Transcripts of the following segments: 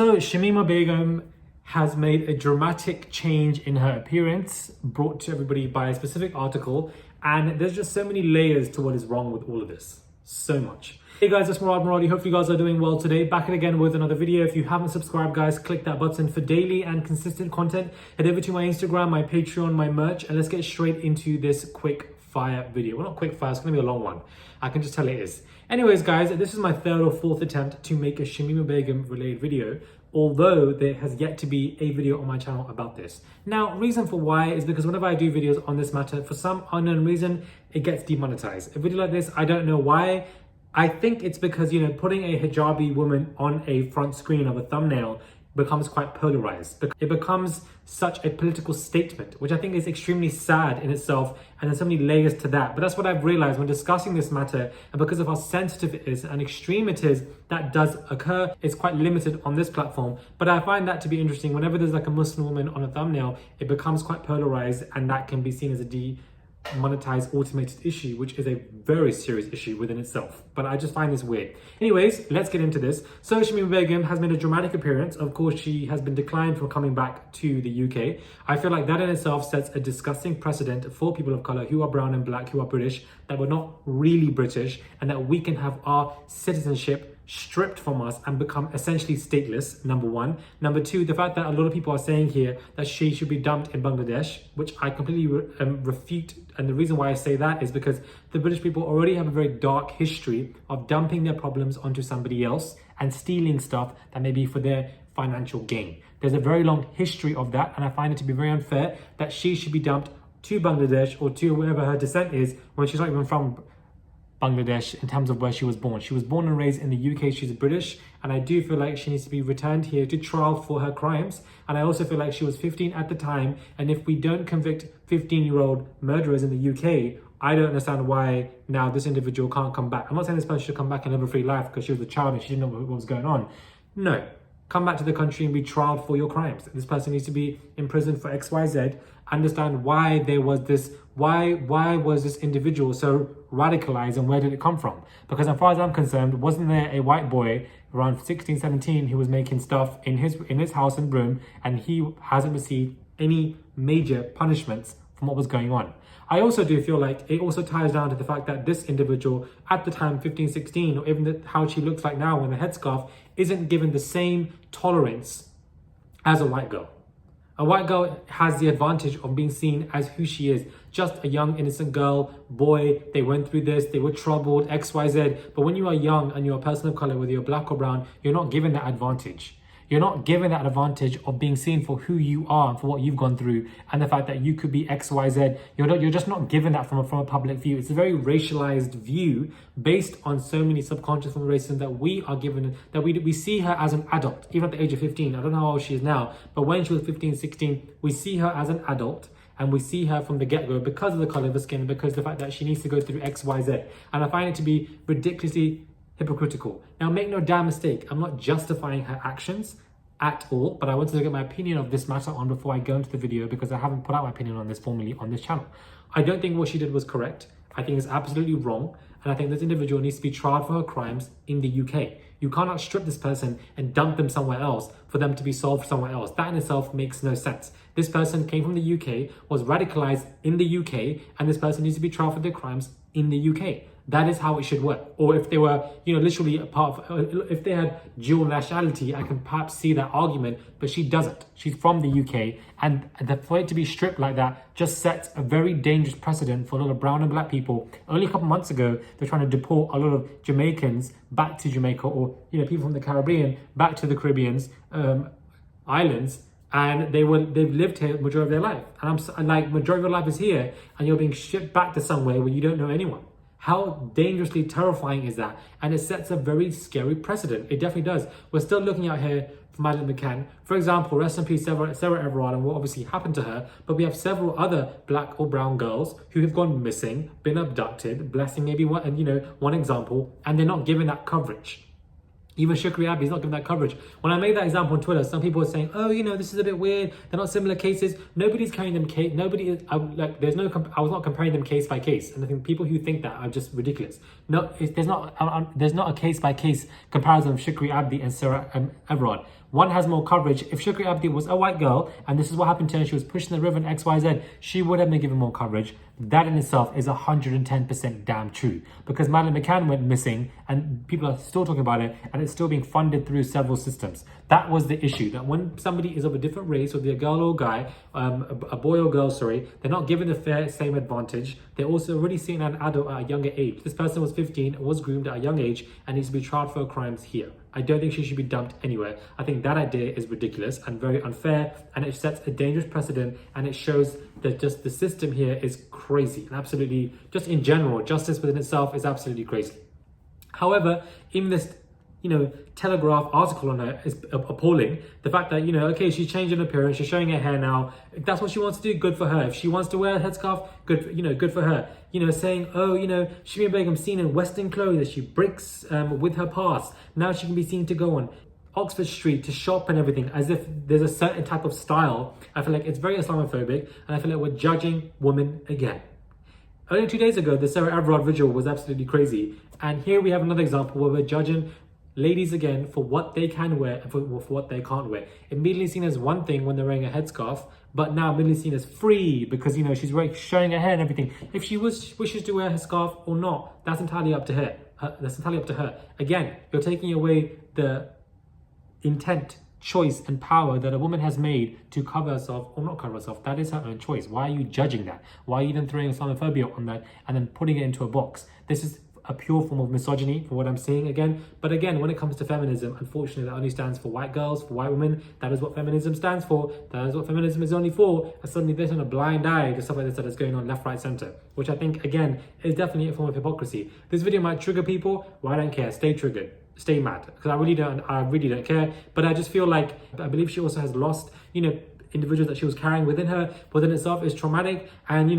So Shamima Begum has made a dramatic change in her appearance, brought to everybody by a specific article, and there's just so many layers to what is wrong with all of this. So much. Hey guys, it's Murad Muradi. Hopefully you guys are doing well today. Back again with another video. If you haven't subscribed, guys, click that button for daily and consistent content. Head over to my Instagram, my Patreon, my merch, and let's get straight into this quick fire video. Well, not quick fire, it's gonna be a long one. I can just tell it is. Anyways, guys, this is my third or fourth attempt to make a Shamima Begum related video, although there has yet to be a video on my channel about this. Now, reason for why is because whenever I do videos on this matter, for some unknown reason, it gets demonetized. A video like this, I don't know why. I think it's because, putting a hijabi woman on a front screen of a thumbnail becomes quite polarized. It becomes such a political statement, which I think is extremely sad in itself, and there's so many layers to that. But that's what I've realized when discussing this matter, and because of how sensitive it is and extreme it is, that does occur. It's quite limited on this platform, but I find that to be interesting. Whenever there's like a Muslim woman on a thumbnail, it becomes quite polarized, and that can be seen as a demonetized automated issue, which is a very serious issue within itself. But I just find this weird. Anyways, let's get into this. So Shamima Begum has made a dramatic appearance. Of course, she has been declined from coming back to the UK. I feel like that in itself sets a disgusting precedent for people of color who are brown and black, who are British, that we're not really British, and that we can have our citizenship stripped from us and become essentially stateless, number one. Number two, the fact that a lot of people are saying here that she should be dumped in Bangladesh, which I completely refute. And the reason why I say that is because the British people already have a very dark history of dumping their problems onto somebody else and stealing stuff that may be for their financial gain. There's a very long history of that, and I find it to be very unfair that she should be dumped to Bangladesh or to wherever her descent is when she's not even from Bangladesh in terms of where she was born. She was born and raised in the UK, she's British, and I do feel like she needs to be returned here to trial for her crimes. And I also feel like she was 15 at the time, and if we don't convict 15-year-old murderers in the UK, I don't understand why now this individual can't come back. I'm not saying this person should come back and live a free life because she was a child and she didn't know what was going on. No. Come back to the country and be trialed for your crimes. This person needs to be in prison for XYZ. Understand why there was this, why was this individual so radicalized and where did it come from? Because as far as I'm concerned, wasn't there a white boy around 16, 17 who was making stuff in his house in Broome, and he hasn't received any major punishments from what was going on? I also do feel like it also ties down to the fact that this individual at the time, 15, 16, or even how she looks like now in the headscarf, isn't given the same tolerance as a white girl. A white girl has the advantage of being seen as who she is, just a young, innocent girl, boy, they went through this, they were troubled, XYZ. But when you are young and you're a person of color, whether you're black or brown, you're not given that advantage. You're not given that advantage of being seen for who you are and for what you've gone through, and the fact that you could be XYZ. You're just not given that from a public view. It's a very racialized view based on so many subconscious forms of racism that we are given, that we see her as an adult, even at the age of 15. I don't know how old she is now, but when she was 15, 16, we see her as an adult. And we see her from the get-go because of the color of the skin, because of the fact that she needs to go through XYZ. And I find it to be ridiculously hypocritical. Now, make no damn mistake, I'm not justifying her actions at all, but I wanted to get my opinion of this matter on before I go into the video, because I haven't put out my opinion on this formally on this channel. I don't think what she did was correct. I think it's absolutely wrong, and I think this individual needs to be tried for her crimes in the UK. You cannot strip this person and dump them somewhere else for them to be solved somewhere else. That in itself makes no sense. This person came from the UK, was radicalized in the UK, and this person needs to be tried for their crimes in the UK. That is how it should work. Or if they were, literally a part of, if they had dual nationality, I can perhaps see that argument, but she doesn't. She's from the UK, and for it to be stripped like that just sets a very dangerous precedent for a lot of brown and black people. Only a couple months ago, they're trying to deport a lot of Jamaicans back to Jamaica, or people from the Caribbean back to the Caribbean's islands, and they've lived here majority of their life. And I'm like, majority of your life is here, and you're being shipped back to somewhere where you don't know anyone. How dangerously terrifying is that? And it sets a very scary precedent. It definitely does. We're still looking out here for Madeleine McCann. For example, rest in peace, Sarah Everard, and what obviously happened to her. But we have several other black or brown girls who have gone missing, been abducted, blessing maybe one example, and they're not given that coverage. Even Shukri Abbey is not given that coverage. When I made that example on Twitter, some people were saying, "Oh, this is a bit weird. They're not similar cases." Nobody's carrying them case. Nobody is. I was not comparing them case by case. And I think people who think that are just ridiculous. No, there's not a case by case comparison of Shukri Abdi and Sarah Everard. One has more coverage. If Shukri Abdi was a white girl and this is what happened to her, she was pushed in the river and XYZ, she would have been given more coverage. That in itself is 110% damn true, because Madeleine McCann went missing and people are still talking about it, and it's still being funded through several systems. That was the issue, that when somebody is of a different race, whether a girl or a guy, a boy or girl, sorry, they're not given the same advantage. They're also already seen an adult at a younger age. This person was 15, was groomed at a young age, and needs to be tried for crimes here. I don't think she should be dumped anywhere. I think that idea is ridiculous and very unfair, and it sets a dangerous precedent, and it shows that just the system here is crazy, and absolutely, just in general, justice within itself is absolutely crazy. However, in this, Telegraph article on her is appalling. The fact that, okay, she's changing appearance, she's showing her hair now. If that's what she wants to do, good for her. If she wants to wear a headscarf, good for her. Saying, Shamima Begum seen in Western clothes as she breaks with her past. Now she can be seen to go on Oxford Street to shop and everything, as if there's a certain type of style. I feel like it's very Islamophobic, and I feel like we're judging women again. Only 2 days ago, the Sarah Everard vigil was absolutely crazy. And here we have another example where we're judging ladies again for what they can wear and for what they can't wear. Immediately seen as one thing when they're wearing a headscarf, but now immediately seen as free because, she's showing her hair and everything. If she wishes to wear her scarf or not, that's entirely up to her. Again, you're taking away the intent, choice and power that a woman has made to cover herself or not cover herself. That is her own choice. Why are you judging that? Why are you then throwing Islamophobia on that and then putting it into a box? This is a pure form of misogyny for what I'm seeing again. But again, when it comes to feminism, unfortunately, that only stands for white girls, for white women. That is what feminism stands for. That is what feminism is only for. And suddenly they turn a blind eye to stuff like this that is going on left, right, center, which I think, again, is definitely a form of hypocrisy. This video might trigger people. Well, I don't care. Stay triggered. Stay mad, because I really don't care. But I just feel like, I believe she also has lost, individuals that she was carrying within itself is traumatic, and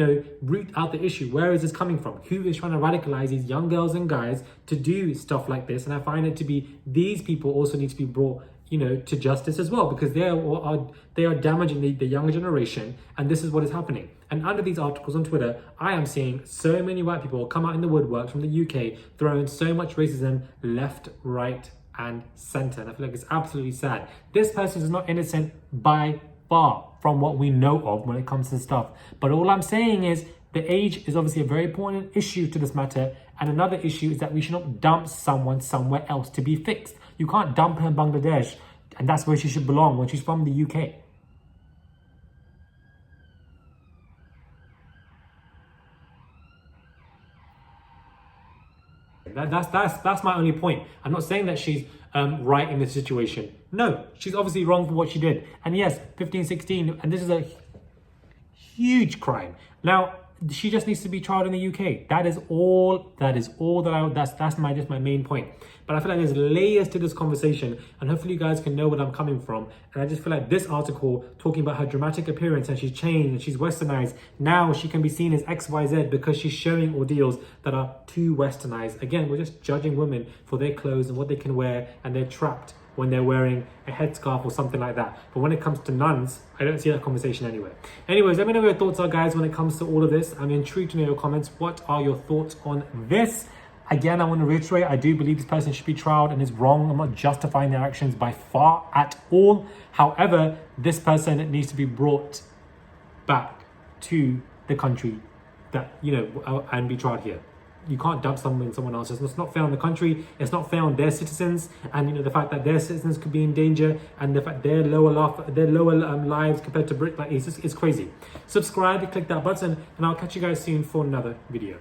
root out the issue. Where is this coming from? Who is trying to radicalize these young girls and guys to do stuff like this? And I find it to be, these people also need to be brought to justice as well, because they are damaging the younger generation, and this is what is happening. And under these articles on Twitter, I am seeing so many white people come out in the woodwork from the UK, throwing so much racism left, right, and center. And I feel like it's absolutely sad. This person is not innocent by far from what we know of when it comes to stuff. But all I'm saying is the age is obviously a very important issue to this matter. And another issue is that we should not dump someone somewhere else to be fixed. You can't dump her in Bangladesh, and that's where she should belong when she's from the UK. That's my only point. I'm not saying that she's right in this situation. No, she's obviously wrong for what she did. And yes, 15, 16, and this is a huge crime. Now, she just needs to be tried in the UK. That's my main point. But I feel like there's layers to this conversation, and hopefully you guys can know where I'm coming from. And I just feel like this article talking about her dramatic appearance, and she's changed and she's westernized. Now she can be seen as XYZ because she's showing ordeals that are too westernized. Again, we're just judging women for their clothes and what they can wear, and they're trapped when they're wearing a headscarf or something like that. But when it comes to nuns, I don't see that conversation anywhere. Anyways, let me know what your thoughts are, guys, when it comes to all of this. I'm intrigued to know your comments. What are your thoughts on this? Again, I want to reiterate, I do believe this person should be tried and is wrong. I'm not justifying their actions by far at all. However, this person needs to be brought back to the country that, and be tried here. You can't dump someone else. It's not fair on the country. It's not fair on their citizens, and the fact that their citizens could be in danger, and the fact their lower lives compared to Britain, it's crazy. Subscribe, click that button, and I'll catch you guys soon for another video.